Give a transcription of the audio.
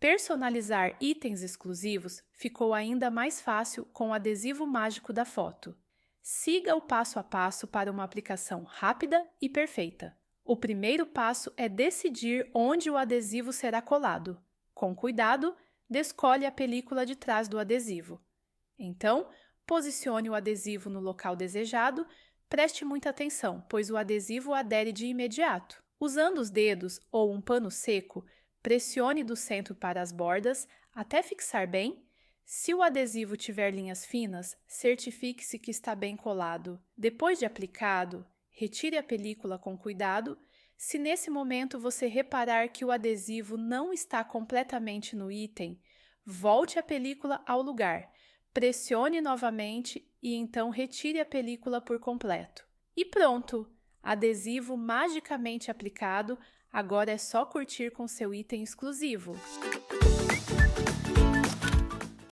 Personalizar itens exclusivos ficou ainda mais fácil com o adesivo mágico da foto. Siga o passo a passo para uma aplicação rápida e perfeita. O primeiro passo é decidir onde o adesivo será colado. Com cuidado, descole a película de trás do adesivo. Então, posicione o adesivo no local desejado. Preste muita atenção, pois o adesivo adere de imediato. Usando os dedos ou um pano seco, pressione do centro para as bordas até fixar bem. Se o adesivo tiver linhas finas, certifique-se que está bem colado. Depois de aplicado, retire a película com cuidado. Se nesse momento você reparar que o adesivo não está completamente no item, volte a película ao lugar, pressione novamente e então retire a película por completo. E pronto! Adesivo magicamente aplicado, agora é só curtir com seu item exclusivo.